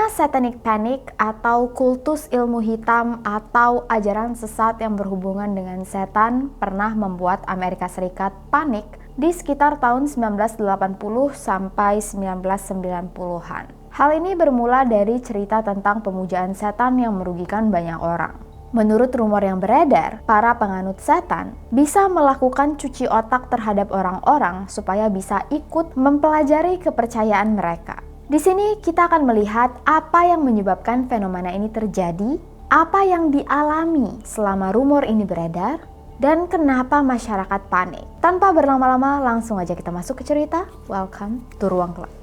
Satanic Panic atau kultus ilmu hitam atau ajaran sesat yang berhubungan dengan setan pernah membuat Amerika Serikat panik di sekitar tahun 1980 sampai 1990-an. Hal ini bermula dari cerita tentang pemujaan setan yang merugikan banyak orang. Menurut rumor yang beredar, para penganut setan bisa melakukan cuci otak terhadap orang-orang supaya bisa ikut mempelajari kepercayaan mereka. Di sini kita akan melihat apa yang menyebabkan fenomena ini terjadi, apa yang dialami selama rumor ini beredar, dan kenapa masyarakat panik. Tanpa berlama-lama, langsung aja kita masuk ke cerita. Welcome to Ruang Gelap.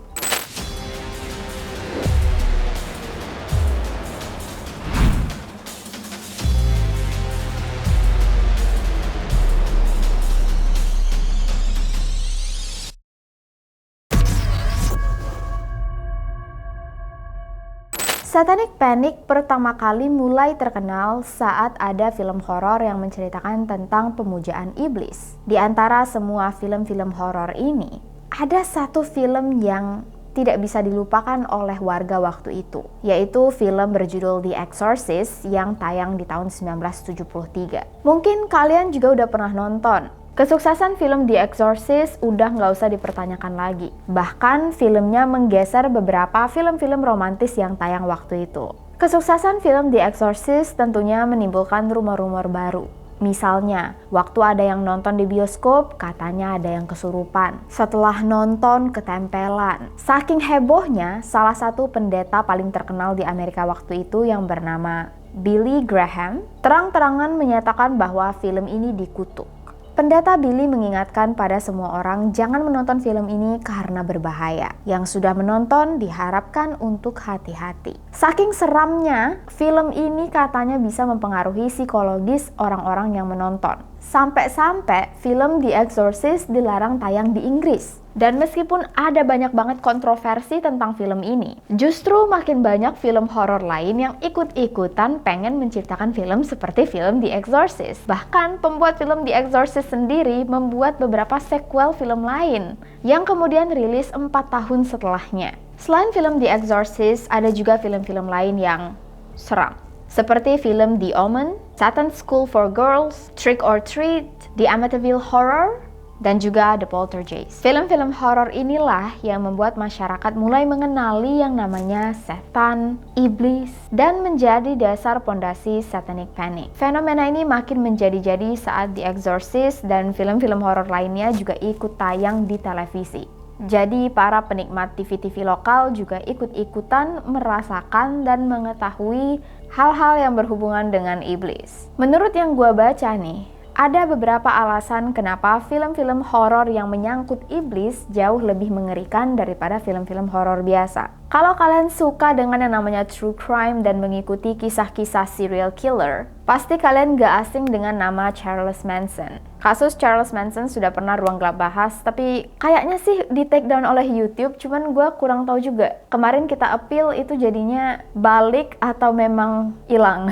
Satanic Panic pertama kali mulai terkenal saat ada film horor yang menceritakan tentang pemujaan iblis. Di antara semua film-film horor ini, ada satu film yang tidak bisa dilupakan oleh warga waktu itu, yaitu film berjudul The Exorcist yang tayang di tahun 1973. Mungkin kalian juga udah pernah nonton. Kesuksesan film The Exorcist udah nggak usah dipertanyakan lagi. Bahkan filmnya menggeser beberapa film-film romantis yang tayang waktu itu. Kesuksesan film The Exorcist tentunya menimbulkan rumor-rumor baru. Misalnya, waktu ada yang nonton di bioskop, katanya ada yang kesurupan. Setelah nonton, ketempelan. Saking hebohnya, salah satu pendeta paling terkenal di Amerika waktu itu yang bernama Billy Graham, terang-terangan menyatakan bahwa film ini dikutuk. Pendeta Billy mengingatkan pada semua orang jangan menonton film ini karena berbahaya. Yang sudah menonton diharapkan untuk hati-hati. Saking seramnya, film ini katanya bisa mempengaruhi psikologis orang-orang yang menonton. Sampai-sampai film The Exorcist dilarang tayang di Inggris. Dan meskipun ada banyak banget kontroversi tentang film ini, justru makin banyak film horor lain yang ikut-ikutan pengen menciptakan film seperti film The Exorcist. Bahkan pembuat film The Exorcist sendiri membuat beberapa sequel film lain yang kemudian rilis 4 tahun setelahnya. Selain film The Exorcist, ada juga film-film lain yang seram. Seperti film The Omen, Satan's School for Girls, Trick or Treat, The Amityville Horror, dan juga The Poltergeist. Film-film horor inilah yang membuat masyarakat mulai mengenali yang namanya setan, iblis, dan menjadi dasar pondasi Satanic Panic. Fenomena ini makin menjadi-jadi saat The Exorcist dan film-film horor lainnya juga ikut tayang di televisi. Jadi para penikmat TV-TV lokal juga ikut-ikutan merasakan dan mengetahui hal-hal yang berhubungan dengan iblis. Menurut yang gua baca nih, ada beberapa alasan kenapa film-film horor yang menyangkut iblis jauh lebih mengerikan daripada film-film horor biasa. Kalau kalian suka dengan yang namanya true crime dan mengikuti kisah-kisah serial killer, pasti kalian gak asing dengan nama Charles Manson. Kasus Charles Manson sudah pernah Ruang Gelap bahas, tapi kayaknya sih di take down oleh YouTube, cuman gue kurang tahu juga. Kemarin kita appeal itu jadinya balik atau memang hilang.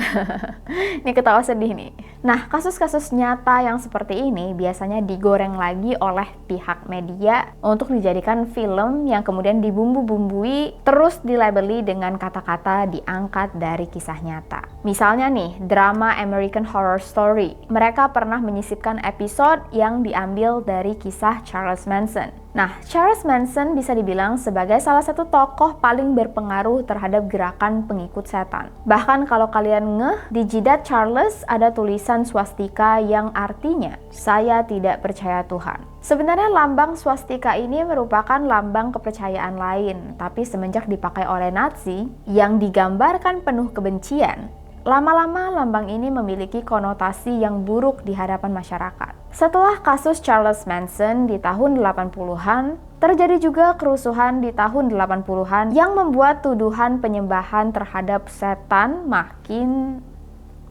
Ini ketawa sedih nih. Nah, kasus-kasus nyata yang seperti ini biasanya digoreng lagi oleh pihak media untuk dijadikan film yang kemudian dibumbu-bumbui, terus dilabeli dengan kata-kata diangkat dari kisah nyata. Misalnya nih, drama American Horror Story. Mereka pernah menyisipkan episode yang diambil dari kisah Charles Manson. Nah, Charles Manson bisa dibilang sebagai salah satu tokoh paling berpengaruh terhadap gerakan pengikut setan. Bahkan kalau kalian ngeh, di jidat Charles ada tulisan swastika yang artinya, "Saya tidak percaya Tuhan." Sebenarnya lambang swastika ini merupakan lambang kepercayaan lain, tapi semenjak dipakai oleh Nazi yang digambarkan penuh kebencian, lama-lama lambang ini memiliki konotasi yang buruk di hadapan masyarakat. Setelah kasus Charles Manson di tahun 80-an, terjadi juga kerusuhan di tahun 80-an yang membuat tuduhan penyembahan terhadap setan makin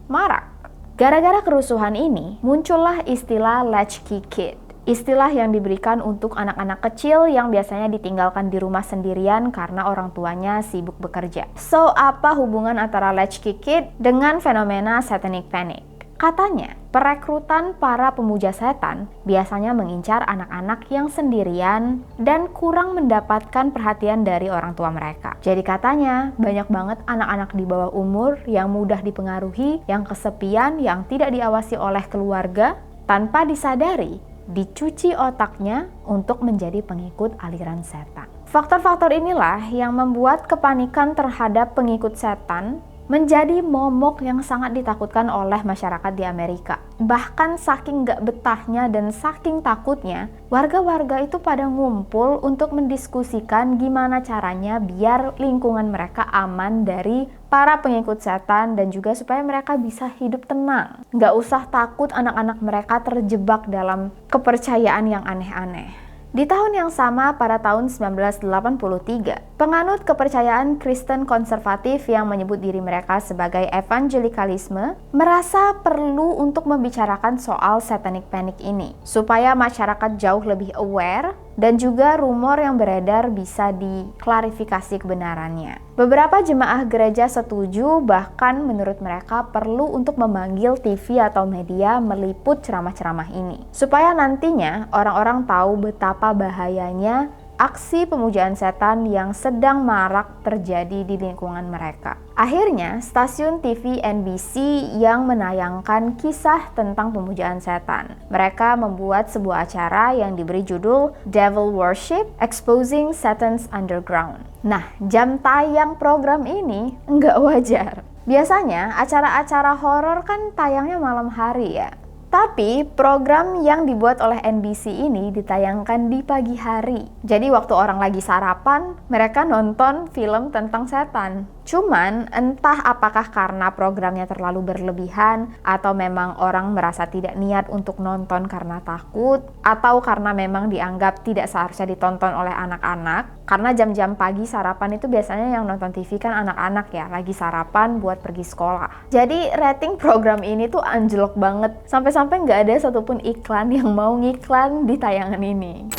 marak. Gara-gara kerusuhan ini, muncullah istilah latchkey kid. Istilah yang diberikan untuk anak-anak kecil yang biasanya ditinggalkan di rumah sendirian karena orang tuanya sibuk bekerja. So, apa hubungan antara latchkey kid dengan fenomena Satanic Panic? Katanya, perekrutan para pemuja setan biasanya mengincar anak-anak yang sendirian dan kurang mendapatkan perhatian dari orang tua mereka. Jadi katanya, banyak banget anak-anak di bawah umur yang mudah dipengaruhi, yang kesepian, yang tidak diawasi oleh keluarga, tanpa disadari, dicuci otaknya untuk menjadi pengikut aliran setan. Faktor-faktor inilah yang membuat kepanikan terhadap pengikut setan menjadi momok yang sangat ditakutkan oleh masyarakat di Amerika. Bahkan saking gak betahnya dan saking takutnya, warga-warga itu pada ngumpul untuk mendiskusikan gimana caranya biar lingkungan mereka aman dari para pengikut setan dan juga supaya mereka bisa hidup tenang. Gak usah takut anak-anak mereka terjebak dalam kepercayaan yang aneh-aneh. Di tahun yang sama pada tahun 1983, penganut kepercayaan Kristen konservatif yang menyebut diri mereka sebagai evangelikalisme merasa perlu untuk membicarakan soal satanic panic ini supaya masyarakat jauh lebih aware dan juga rumor yang beredar bisa diklarifikasi kebenarannya. Beberapa jemaah gereja setuju, bahkan menurut mereka perlu untuk memanggil TV atau media meliput ceramah-ceramah ini supaya nantinya orang-orang tahu betapa bahayanya aksi pemujaan setan yang sedang marak terjadi di lingkungan mereka. Akhirnya, stasiun TV NBC yang menayangkan kisah tentang pemujaan setan. Mereka membuat sebuah acara yang diberi judul Devil Worship: Exposing Satan's Underground. Nah, jam tayang program ini nggak wajar. Biasanya acara-acara horor kan tayangnya malam hari ya. Tapi program yang dibuat oleh NBC ini ditayangkan di pagi hari. Jadi waktu orang lagi sarapan, mereka nonton film tentang setan. Cuman entah apakah karena programnya terlalu berlebihan atau memang orang merasa tidak niat untuk nonton karena takut, atau karena memang dianggap tidak seharusnya ditonton oleh anak-anak. Karena jam-jam pagi sarapan itu biasanya yang nonton TV kan anak-anak ya, lagi sarapan buat pergi sekolah. Jadi rating program ini tuh anjlok banget, sampai-sampai nggak ada satupun iklan yang mau ngiklan di tayangan ini.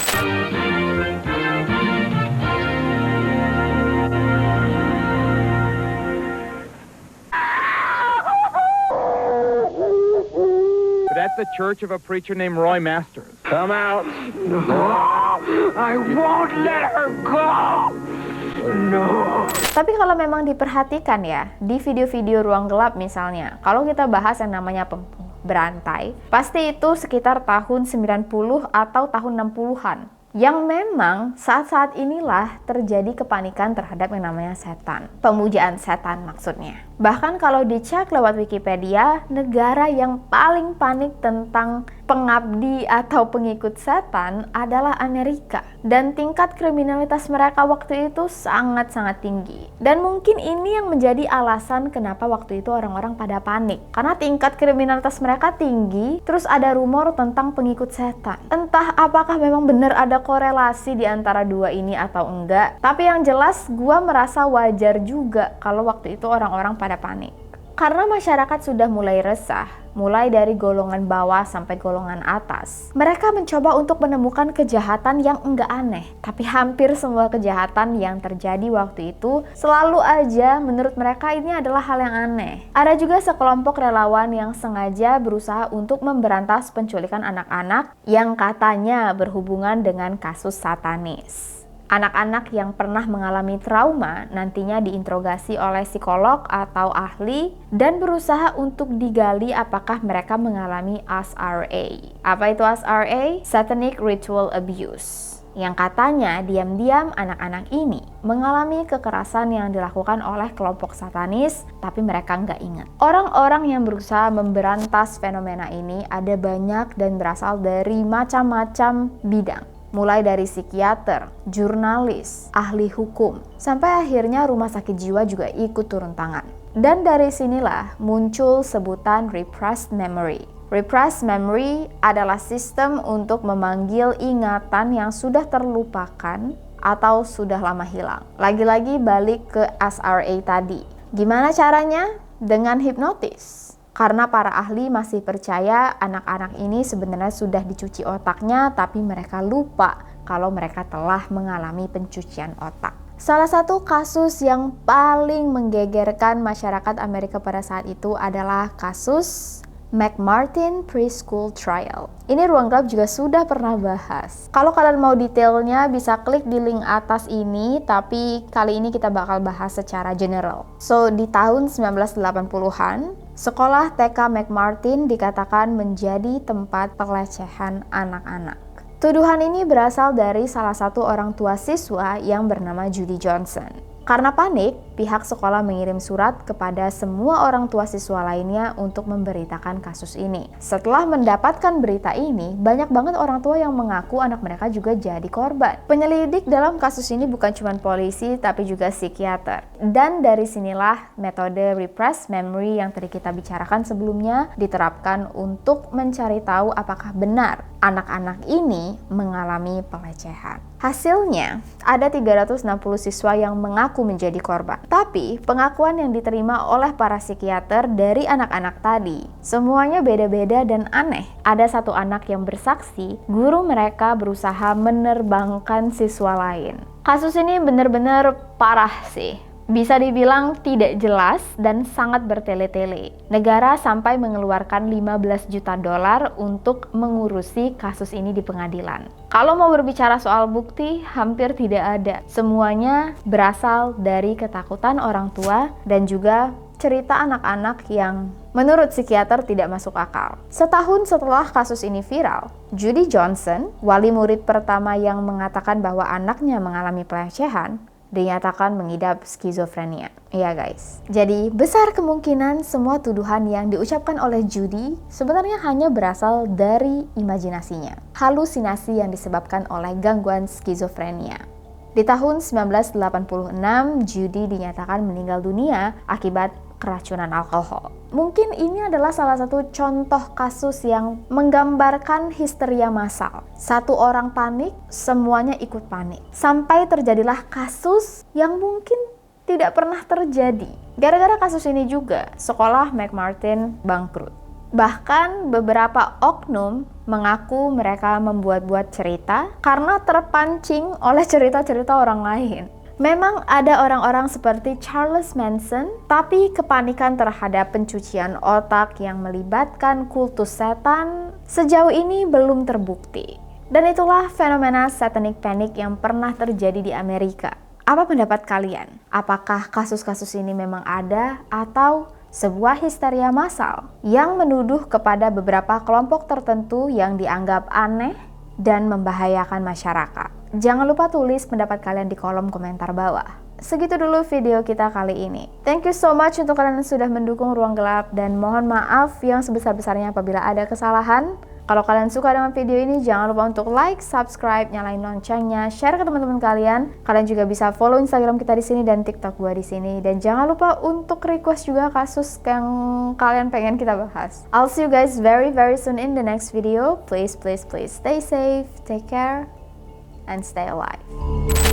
At the church of a preacher named Roy Masters. Come out. No, I won't let her go. No. Tapi kalau memang diperhatikan ya, di video-video ruang gelap misalnya, kalau kita bahas yang namanya berantai, pasti itu sekitar tahun 90 atau tahun 60-an. Yang memang saat-saat inilah terjadi kepanikan terhadap yang namanya setan. Pemujaan setan maksudnya. Bahkan kalau dicek lewat Wikipedia, negara yang paling panik tentang pengabdi atau pengikut setan adalah Amerika. Dan tingkat kriminalitas mereka waktu itu sangat-sangat tinggi. Dan mungkin ini yang menjadi alasan kenapa waktu itu orang-orang pada panik. Karena tingkat kriminalitas mereka tinggi, terus ada rumor tentang pengikut setan. Entah apakah memang benar ada korelasi di antara dua ini atau enggak. Tapi yang jelas, gua merasa wajar juga kalau waktu itu orang-orang pada panik. Karena masyarakat sudah mulai resah, mulai dari golongan bawah sampai golongan atas. Mereka mencoba untuk menemukan kejahatan yang enggak aneh. Tapi hampir semua kejahatan yang terjadi waktu itu selalu aja menurut mereka ini adalah hal yang aneh. Ada juga sekelompok relawan yang sengaja berusaha untuk memberantas penculikan anak-anak yang katanya berhubungan dengan kasus satanis. Anak-anak yang pernah mengalami trauma nantinya diinterogasi oleh psikolog atau ahli dan berusaha untuk digali apakah mereka mengalami SRA. Apa itu SRA? Satanic Ritual Abuse. Yang katanya diam-diam anak-anak ini mengalami kekerasan yang dilakukan oleh kelompok satanis, tapi mereka nggak ingat. Orang-orang yang berusaha memberantas fenomena ini ada banyak dan berasal dari macam-macam bidang. Mulai dari psikiater, jurnalis, ahli hukum, sampai akhirnya rumah sakit jiwa juga ikut turun tangan. Dan dari sinilah muncul sebutan repressed memory. Repressed memory adalah sistem untuk memanggil ingatan yang sudah terlupakan atau sudah lama hilang. Lagi-lagi balik ke SRA tadi. Gimana caranya? Dengan hipnotis. Karena para ahli masih percaya anak-anak ini sebenarnya sudah dicuci otaknya, tapi mereka lupa kalau mereka telah mengalami pencucian otak. Salah satu kasus yang paling menggegerkan masyarakat Amerika pada saat itu adalah kasus McMartin Preschool Trial. Ini Ruang Gelap juga sudah pernah bahas. Kalau kalian mau detailnya bisa klik di link atas ini, tapi kali ini kita bakal bahas secara general. So, di tahun 1980-an, sekolah TK McMartin dikatakan menjadi tempat pelecehan anak-anak. Tuduhan ini berasal dari salah satu orang tua siswa yang bernama Judy Johnson. Karena panik, pihak sekolah mengirim surat kepada semua orang tua siswa lainnya untuk memberitakan kasus ini. Setelah mendapatkan berita ini, banyak banget orang tua yang mengaku anak mereka juga jadi korban. Penyelidik dalam kasus ini bukan cuma polisi, tapi juga psikiater. Dan dari sinilah metode repressed memory yang tadi kita bicarakan sebelumnya diterapkan untuk mencari tahu apakah benar anak-anak ini mengalami pelecehan. Hasilnya, ada 360 siswa yang mengaku menjadi korban. Tapi, pengakuan yang diterima oleh para psikiater dari anak-anak tadi, semuanya beda-beda dan aneh. Ada satu anak yang bersaksi, guru mereka berusaha menerbangkan siswa lain. Kasus ini benar-benar parah sih. Bisa dibilang tidak jelas dan sangat bertele-tele. Negara sampai mengeluarkan 15 juta dolar untuk mengurusi kasus ini di pengadilan. Kalau mau berbicara soal bukti, hampir tidak ada. Semuanya berasal dari ketakutan orang tua dan juga cerita anak-anak yang menurut psikiater tidak masuk akal. Setahun setelah kasus ini viral, Judy Johnson, wali murid pertama yang mengatakan bahwa anaknya mengalami pelecehan, dinyatakan mengidap skizofrenia. Iya guys. Jadi besar kemungkinan semua tuduhan yang diucapkan oleh Judy sebenarnya hanya berasal dari imajinasinya. Halusinasi yang disebabkan oleh gangguan skizofrenia. Di tahun 1986, Judy dinyatakan meninggal dunia akibat keracunan alkohol. Mungkin ini adalah salah satu contoh kasus yang menggambarkan histeria massal. Satu orang panik, semuanya ikut panik. Sampai terjadilah kasus yang mungkin tidak pernah terjadi. Gara-gara kasus ini juga, sekolah McMartin bangkrut. Bahkan beberapa oknum mengaku mereka membuat-buat cerita karena terpancing oleh cerita-cerita orang lain. Memang ada orang-orang seperti Charles Manson, tapi kepanikan terhadap pencucian otak yang melibatkan kultus setan sejauh ini belum terbukti. Dan itulah fenomena satanic panic yang pernah terjadi di Amerika. Apa pendapat kalian? Apakah kasus-kasus ini memang ada atau sebuah histeria massal yang menuduh kepada beberapa kelompok tertentu yang dianggap aneh dan membahayakan masyarakat? Jangan lupa tulis pendapat kalian di kolom komentar bawah. Segitu dulu video kita kali ini. Thank you so much untuk kalian yang sudah mendukung Ruang Gelap dan mohon maaf yang sebesar-besarnya apabila ada kesalahan. Kalau kalian suka dengan video ini, jangan lupa untuk like, subscribe, nyalain loncengnya, share ke teman-teman kalian. Kalian juga bisa follow Instagram kita di sini dan TikTok gua di sini. Dan jangan lupa untuk request juga kasus yang kalian pengen kita bahas. I'll see you guys very soon in the next video. Please stay safe, take care, and stay alive.